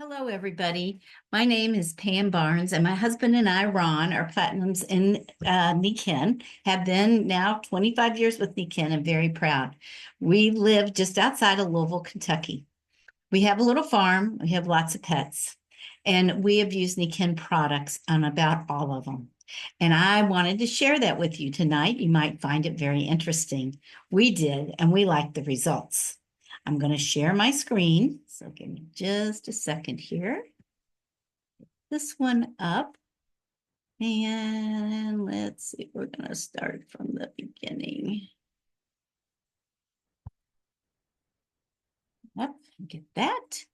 Hello, everybody. My name is Pam Barnes, and my husband and I, Ron, are platinums in Nikken, have been now 25 years with Nikken and very proud. We live just outside of Louisville, Kentucky. We have a little farm, we have lots of pets, and we have used Nikken products on about all of them. And I wanted to share that with you tonight. You might find it very interesting. We did, and we liked the results. I'm going to share my screen. So give me just a second here. This one up. And let's see, we're going to start from the beginning. Yep, get that.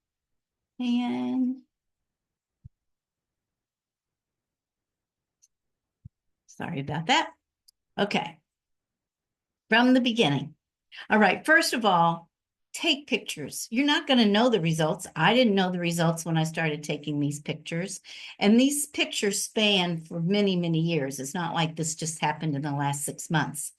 And sorry about that. Okay, from the beginning. All right, first of all, take pictures. You're not going to know the results. I didn't know the results when I started taking these pictures. And these pictures span for many, many years. It's not like this just happened in the last 6 months.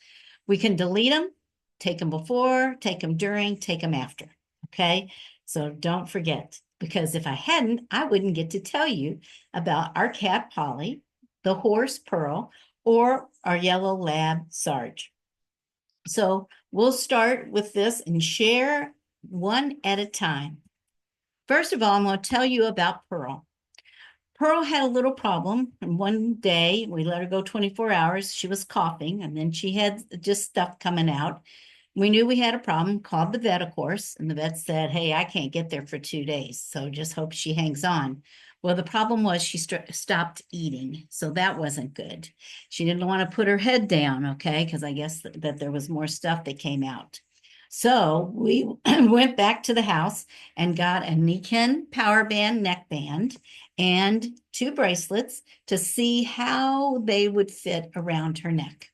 We can delete them, take them before, take them during, take them after. Okay, so don't forget, because if I hadn't, I wouldn't get to tell you about our cat Polly, the horse Pearl, or our yellow lab Sarge. So we'll start with this and share one at a time. First of all, I'm going to tell you about Pearl. Pearl had a little problem, and one day we let her go 24 hours. She was coughing, and then she had just stuff coming out. We knew we had a problem, called the vet, of course, and the vet said, hey, I can't get there for 2 days, so just hope she hangs on. Well, the problem was she stopped eating, so that wasn't good. She didn't want to put her head down, okay, because I guess that there was more stuff that came out. So we went back to the house and got a Nikken power band neck band and 2 bracelets to see how they would fit around her neck.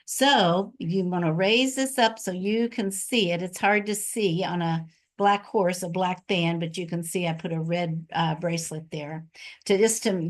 So you want to raise this up so you can see it. It's hard to see on a black horse, a black band, but you can see I put a red bracelet there to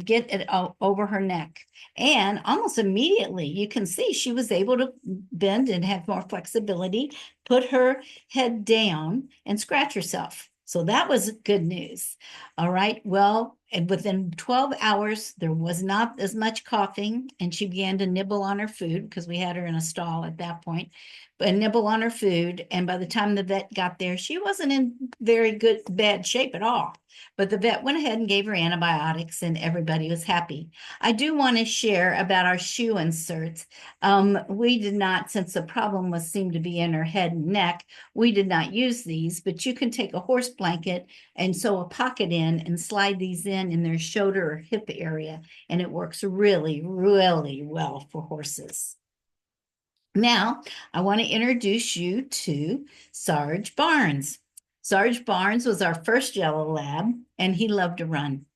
get it over her neck. And almost immediately you can see she was able to bend and have more flexibility, put her head down and scratch herself. So that was good news. All right. Well, and within 12 hours, there was not as much coughing, and she began to nibble on her food because we had her in a stall at that point, but nibble on her food. And by the time the vet got there, she wasn't in very bad shape at all. But the vet went ahead and gave her antibiotics, and everybody was happy. I do want to share about our shoe inserts. We did not, since the problem seemed to be in her head and neck, we did not use these, but you can take a horse blanket and sew a pocket in and slide these in their shoulder or hip area, and it works really, really well for horses. Now, I want to introduce you to Sarge Barnes. Sarge Barnes was our first yellow lab, and he loved to run.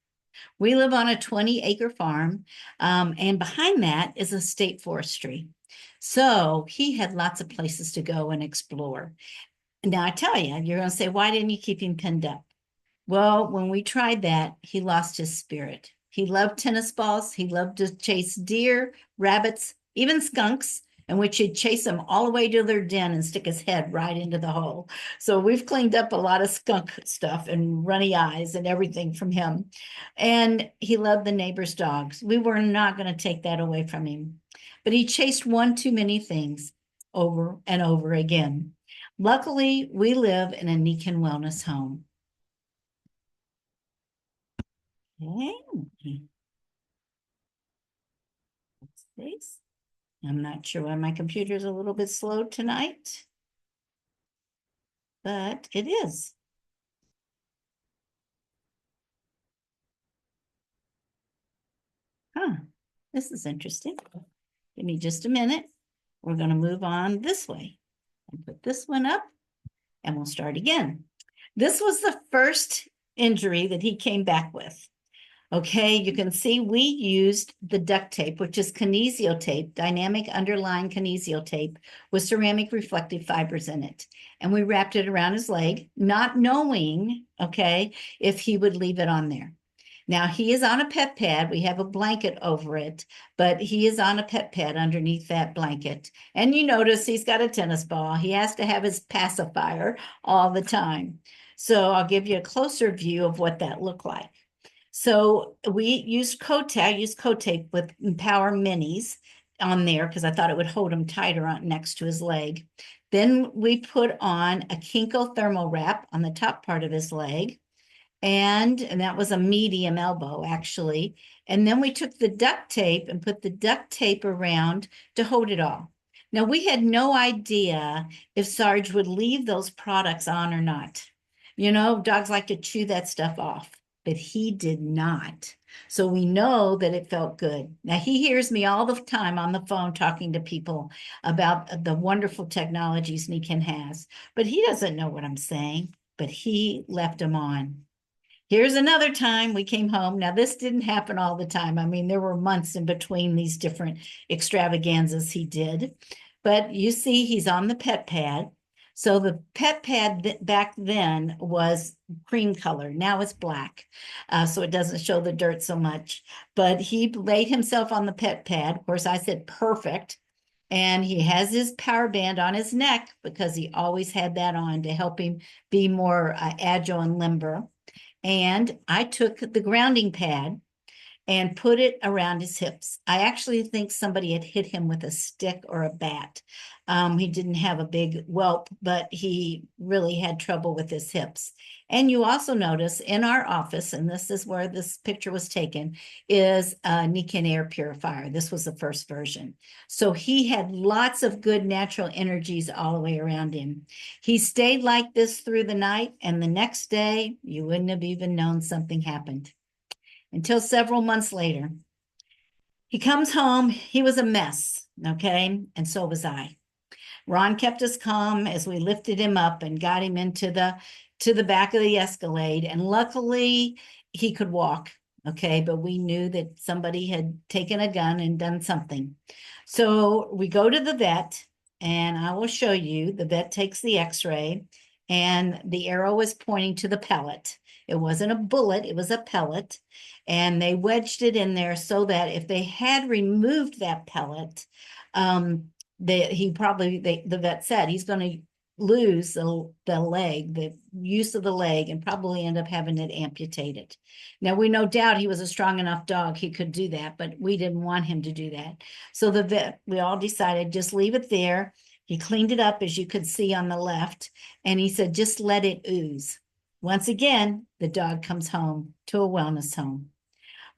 We live on a 20-acre farm, and behind that is a state forestry. So he had lots of places to go and explore. Now, I tell you, you're going to say, why didn't you keep him pinned up? Well, when we tried that, he lost his spirit. He loved tennis balls. He loved to chase deer, rabbits, even skunks, and we should chase them all the way to their den and stick his head right into the hole. So we've cleaned up a lot of skunk stuff and runny eyes and everything from him. And he loved the neighbor's dogs. We were not going to take that away from him. But he chased one too many things over and over again. Luckily, we live in a Nikken wellness home. Okay. This. I'm not sure why my computer is a little bit slow tonight, but it is. Huh, this is interesting. Give me just a minute. We're going to move on this way and put this one up, and we'll start again. This was the first injury that he came back with. Okay, you can see we used the duct tape, which is kinesio tape, dynamic underlying kinesio tape with ceramic reflective fibers in it. And we wrapped it around his leg, not knowing, okay, if he would leave it on there. Now he is on a pet pad. We have a blanket over it, but he is on a pet pad underneath that blanket. And you notice he's got a tennis ball. He has to have his pacifier all the time. So I'll give you a closer view of what that looked like. So we used coat tape. I used coat tape with Power Minis on there because I thought it would hold him tighter on next to his leg. Then we put on a Kinko thermal wrap on the top part of his leg. And that was a medium elbow, actually. And then we took the duct tape and put the duct tape around to hold it all. Now, we had no idea if Sarge would leave those products on or not. You know, dogs like to chew that stuff off, but he did not. So we know that it felt good. Now, he hears me all the time on the phone talking to people about the wonderful technologies Nikken has, but he doesn't know what I'm saying, but he left them on. Here's another time we came home. Now, this didn't happen all the time. I mean, there were months in between these different extravaganzas he did. But you see, he's on the pet pad. So the pet pad back then was cream color. Now it's black. So it doesn't show the dirt so much. But he laid himself on the pet pad. Of course, I said perfect. And he has his power band on his neck because he always had that on to help him be more agile and limber. And I took the grounding pad and put it around his hips. I actually think somebody had hit him with a stick or a bat. He didn't have a big whelp, but he really had trouble with his hips. And you also notice in our office, and this is where this picture was taken, is a Nikken air purifier. This was the first version. So he had lots of good natural energies all the way around him. He stayed like this through the night, and the next day, you wouldn't have even known something happened until several months later. He comes home, he was a mess, okay? And so was I. Ron kept us calm as we lifted him up and got him into the back of the Escalade. And luckily, he could walk, okay? But we knew that somebody had taken a gun and done something. So we go to the vet, and I will show you. The vet takes the x-ray, and the arrow was pointing to the pellet. It wasn't a bullet, it was a pellet. And they wedged it in there so that if they had removed that pellet, the vet said he's going to lose the leg, the use of the leg, and probably end up having it amputated. Now, we no doubt he was a strong enough dog, he could do that, but we didn't want him to do that. So the vet, we all decided just leave it there. He cleaned it up, as you could see on the left, and he said, just let it ooze. Once again, the dog comes home to a wellness home.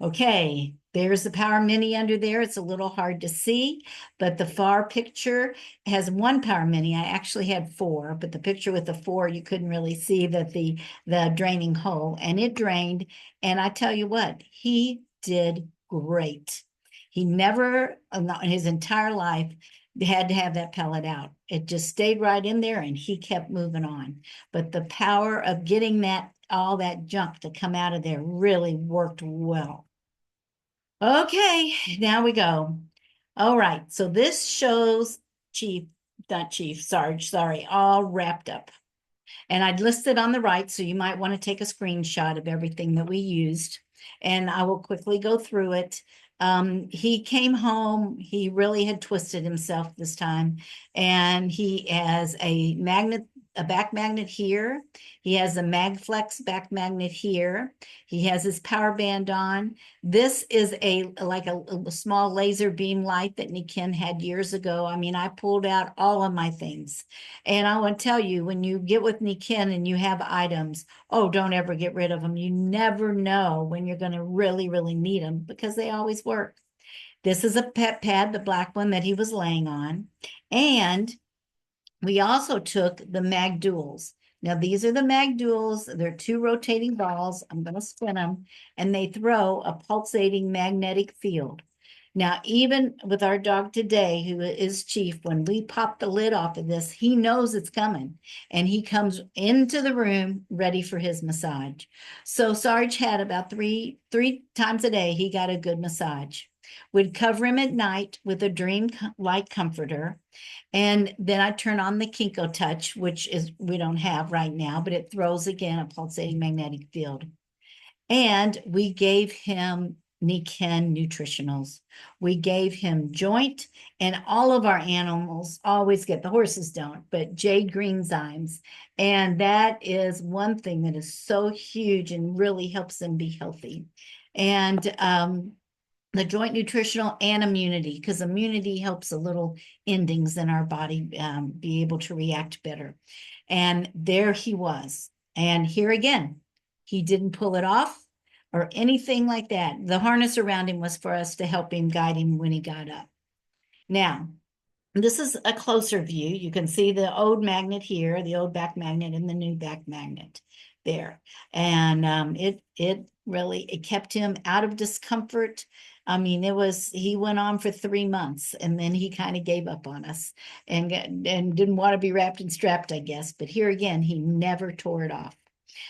Okay, there's the Power Mini under there. It's a little hard to see, but the far picture has one Power Mini. I actually had four, but the picture with the four, you couldn't really see that the draining hole, and it drained. And I tell you what, he did great. He never, in his entire life, had to have that pellet out. It just stayed right in there, and he kept moving on. But the power of getting all that junk to come out of there really worked well. Okay, now we go. All right, so this shows Sarge, sorry, all wrapped up. And I'd listed on the right, so you might want to take a screenshot of everything that we used. And I will quickly go through it. He came home, he really had twisted himself this time. And he has a back magnet here. He has a MagFlex back magnet here. He has his power band on. This is like a small laser beam light that Nikken had years ago. I mean, I pulled out all of my things. And I want to tell you, when you get with Nikken and you have items, oh, don't ever get rid of them. You never know when you're going to really, really need them because they always work. This is a pet pad, the black one that he was laying on. And we also took the Mag Duals. Now, these are the Mag Duals. They're two rotating balls. I'm going to spin them, and they throw a pulsating magnetic field. Now, even with our dog today, who is Chief, when we pop the lid off of this, he knows it's coming, and he comes into the room ready for his massage. So Sarge had about three times a day, he got a good massage. We'd cover him at night with a Dream Light comforter. And then I turn on the Kinko Touch, which we don't have right now, but it throws again a pulsating magnetic field. And we gave him Nikken nutritionals. We gave him joint, and all of our animals always get, the horses don't, but jade greenzymes. And that is one thing that is so huge and really helps them be healthy. And the joint nutritional and immunity, because immunity helps the little endings in our body be able to react better. And there he was. And here again, he didn't pull it off or anything like that. The harness around him was for us to help him, guide him when he got up. Now, this is a closer view. You can see the old magnet here, the old back magnet, and the new back magnet there. And it really, it kept him out of discomfort. I mean, he went on for 3 months, and then he kind of gave up on us and didn't want to be wrapped and strapped, I guess. But here again, he never tore it off.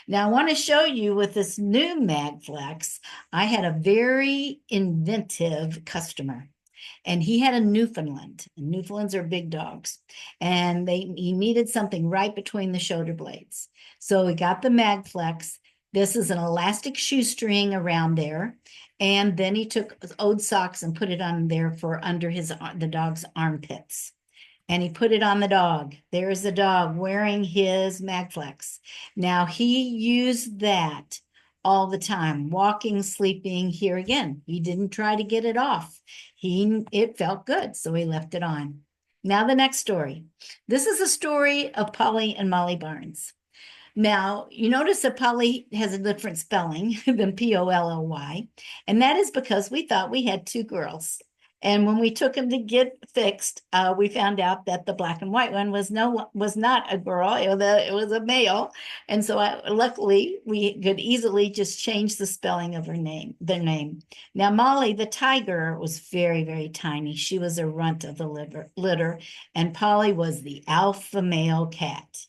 Now, I want to show you with this new MagFlex, I had a very inventive customer. And he had a Newfoundland. And Newfoundlands are big dogs. And he needed something right between the shoulder blades. So he got the MagFlex. This is an elastic shoestring around there. And then he took old socks and put it on there for under the dog's armpits. And he put it on the dog. There's the dog wearing his MagFlex. Now he used that all the time, walking, sleeping. Here again, he didn't try to get it off. It felt good, so he left it on. Now the next story. This is a story of Polly and Molly Barnes. Now, you notice that Polly has a different spelling than Polly, and that is because we thought we had 2 girls. And when we took them to get fixed, we found out that the black and white one was not a girl, it was a male. And so luckily we could easily just change the spelling of their name. Now, Molly, the tiger, was very, very tiny. She was a runt of the litter, and Polly was the alpha male cat.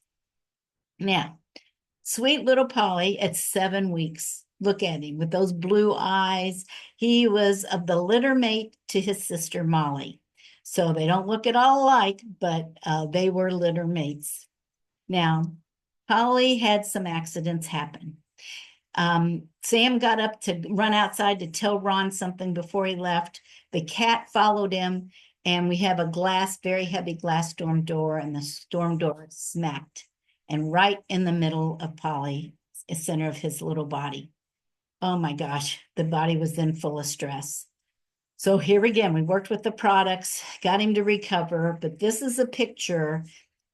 Now, sweet little Polly at 7 weeks. Look at him with those blue eyes. He was of the litter mate to his sister Molly. So they don't look at all alike, but they were litter mates. Now, Polly had some accidents happen. Sam got up to run outside to tell Ron something before he left. The cat followed him, and we have a very heavy glass storm door, and the storm door smacked. And right in the middle of Polly, the center of his little body. Oh my gosh, the body was then full of stress. So here again, we worked with the products, got him to recover, but this is a picture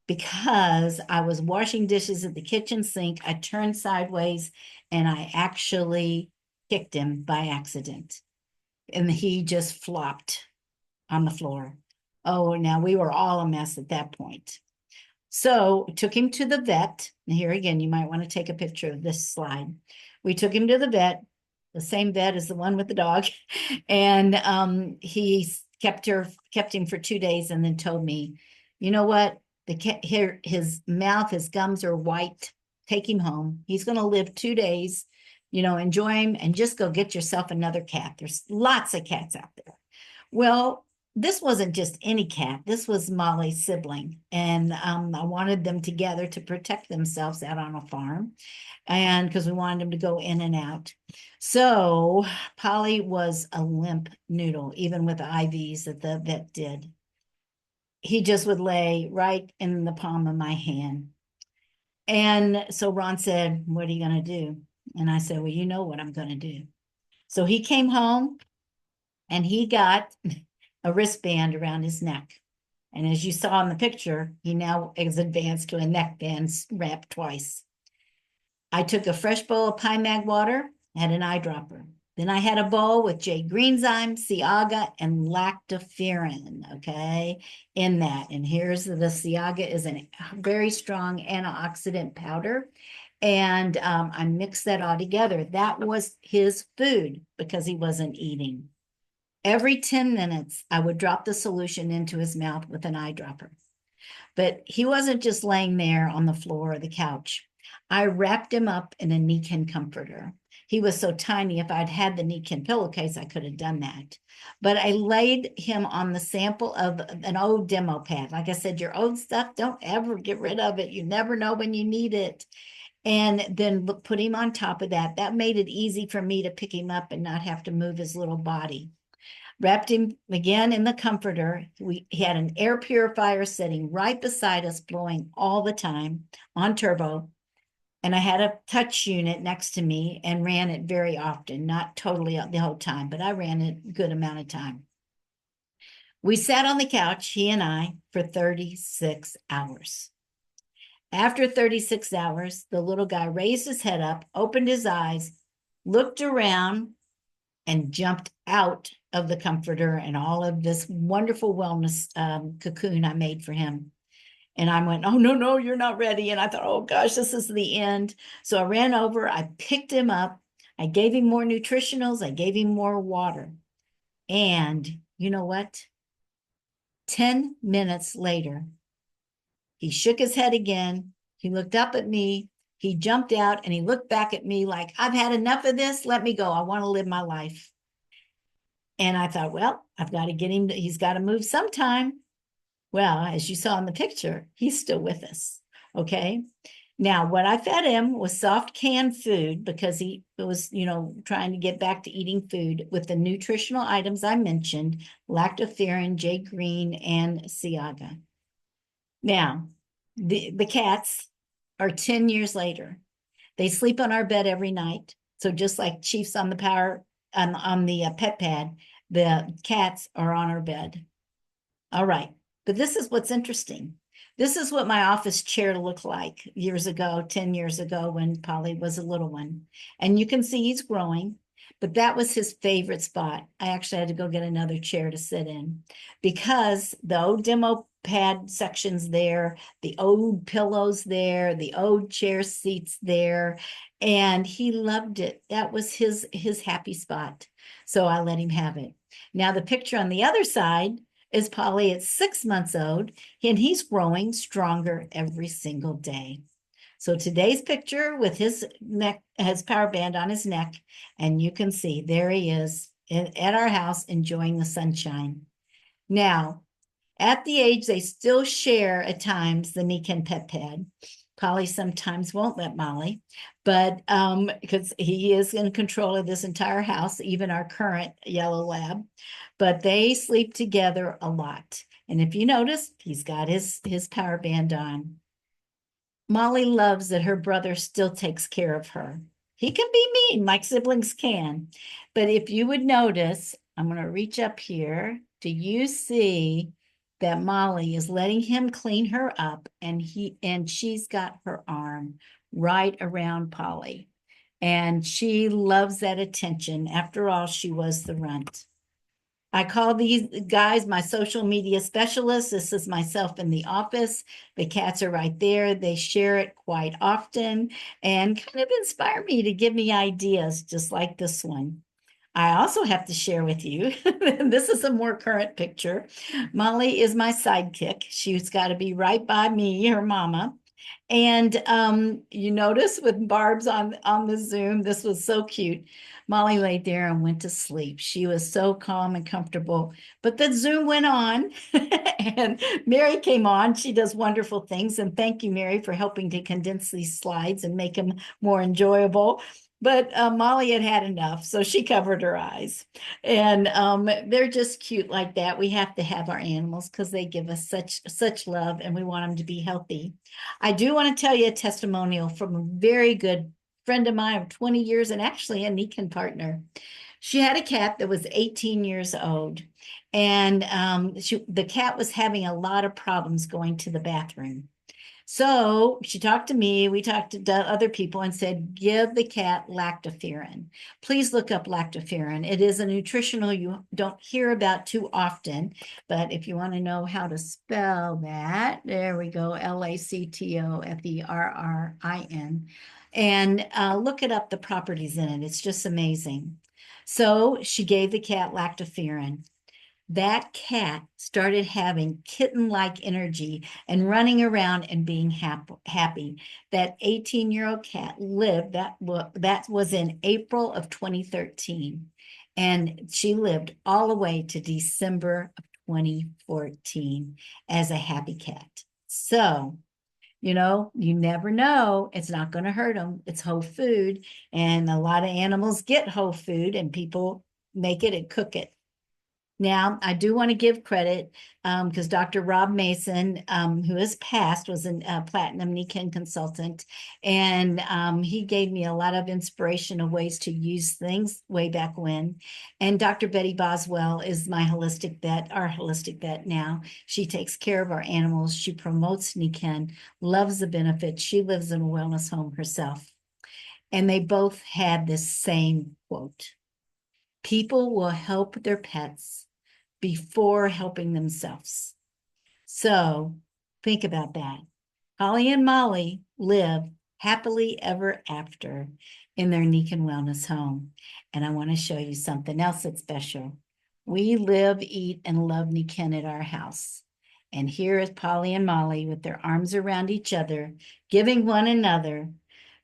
because I was washing dishes at the kitchen sink. I turned sideways and I actually kicked him by accident. And he just flopped on the floor. Oh, now we were all a mess at that point. So took him to the vet. And here again, you might want to take a picture of this slide. We took him to the vet, the same vet as the one with the dog. And he kept him for 2 days and then told me, you know what? His mouth, his gums are white. Take him home. He's going to live 2 days, enjoy him and just go get yourself another cat. There's lots of cats out there. Well, this wasn't just any cat. This was Molly's sibling. And I wanted them together to protect themselves out on a farm. And because we wanted them to go in and out. So Polly was a limp noodle, even with the IVs that the vet did. He just would lay right in the palm of my hand. And so Ron said, what are you going to do? And I said, well, you know what I'm going to do. So he came home and he got a wristband around his neck. And as you saw in the picture, he now is advanced to a neck band wrapped twice. I took a fresh bowl of Pine Mag water, had an eyedropper. Then I had a bowl with jade greenzyme, Ciaga, and lactoferrin, okay, in that. And here's the Ciaga is a very strong antioxidant powder. And I mixed that all together. That was his food because he wasn't eating. Every 10 minutes, I would drop the solution into his mouth with an eyedropper. But he wasn't just laying there on the floor or the couch. I wrapped him up in a Nikken comforter. He was so tiny, if I'd had the Nikken pillowcase, I could have done that. But I laid him on the sample of an old demo pad. Like I said, your old stuff, don't ever get rid of it. You never know when you need it. and then put him on top of that. That made it easy for me to pick him up and not have to move his little body. Wrapped him again in the comforter. He had an air purifier sitting right beside us, blowing all the time on turbo. And I had a touch unit next to me and ran it very often, not totally the whole time, but I ran it a good amount of time. We sat on the couch, he and I, for 36 hours. After 36 hours, the little guy raised his head up, opened his eyes, looked around, and jumped out of the comforter and all of this wonderful wellness cocoon I made for him. And I went, oh, no, no, you're not ready. And I thought, oh, gosh, this is the end. So I ran over, I picked him up, I gave him more nutritionals, I gave him more water. And you know what? 10 minutes later, he shook his head again. He looked up at me. He jumped out and he looked back at me like, I've had enough of this. Let me go. I want to live my life. And I thought, well, I've got to get him. He's got to move sometime. Well, as you saw in the picture, he's still with us. Okay. Now, what I fed him was soft canned food because he was, trying to get back to eating food with the nutritional items I mentioned, lactoferrin, J green, and Ciaga. Now, the cats are 10 years later. They sleep on our bed every night. So just like Chief's on the pet pad, the cats are on our bed. All right. But this is what's interesting. This is what my office chair looked like years ago, 10 years ago when Polly was a little one. And you can see he's growing, but that was his favorite spot. I actually had to go get another chair to sit in because the old demo pad sections there, the old pillows there, the old chair seats there, and he loved it. That was his happy spot. So I let him have it. Now the picture on the other side is Polly at 6 months old, and he's growing stronger every single day. So today's picture with his neck, his power band on his neck, and you can see there he is at our house enjoying the sunshine. Now, at the age they still share at times the Nikken pet pad. Polly sometimes won't let Molly, but because he is in control of this entire house, even our current yellow lab, but they sleep together a lot. And if you notice, he's got his power band on. Molly loves that her brother still takes care of her. He can be mean, like siblings can. But if you would notice, I'm going to reach up here. Do you see that Molly is letting him clean her up and she's got her arm right around Polly. And she loves that attention. After all, she was the runt. I call these guys my social media specialists. This is myself in the office. The cats are right there. They share it quite often and kind of inspire me to give me ideas, just like this one. I also have to share with you, this is a more current picture. Molly is my sidekick. She's got to be right by me, her mama. And you notice with Barb's on the Zoom, this was so cute. Molly laid there and went to sleep. She was so calm and comfortable. But the Zoom went on and Mary came on. She does wonderful things. And thank you, Mary, for helping to condense these slides and make them more enjoyable. But Molly had had enough, so she covered her eyes. And they're just cute like that. We have to have our animals because they give us such love and we want them to be healthy. I do want to tell you a testimonial from a very good friend of mine of 20 years and actually a Nikken partner. She had a cat that was 18 years old, and the cat was having a lot of problems going to the bathroom. So she talked to me, we talked to other people and said, give the cat lactoferrin. Please look up lactoferrin. It is a nutritional you don't hear about too often, but if you want to know how to spell that, there we go, lactoferrin. And look it up, the properties in it. It's just amazing. So she gave the cat lactoferrin. That cat started having kitten-like energy and running around and being happy. That 18-year-old cat lived, that was in April of 2013. And she lived all the way to December of 2014 as a happy cat. So You never know. It's not going to hurt them. It's whole food. And a lot of animals get whole food and people make it and cook it. Now, I do want to give credit because Dr. Rob Mason, who has passed, was a platinum Nikken consultant, and he gave me a lot of inspiration of ways to use things way back when. And Dr. Betty Boswell is my holistic vet, our holistic vet now. She takes care of our animals. She promotes Nikken, loves the benefits. She lives in a wellness home herself. And they both had this same quote: people will help their pets before helping themselves. So think about that. Holly and Molly live happily ever after in their Nikken Wellness home. And I want to show you something else that's special. We live, eat, and love Nikken at our house. And here is Polly and Molly with their arms around each other, giving one another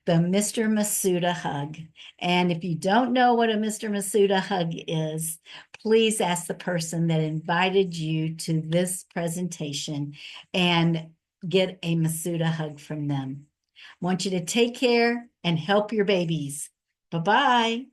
the Mr. Masuda hug. And if you don't know what a Mr. Masuda hug is, please ask the person that invited you to this presentation and get a Masuda hug from them. I want you to take care and help your babies. Bye-bye.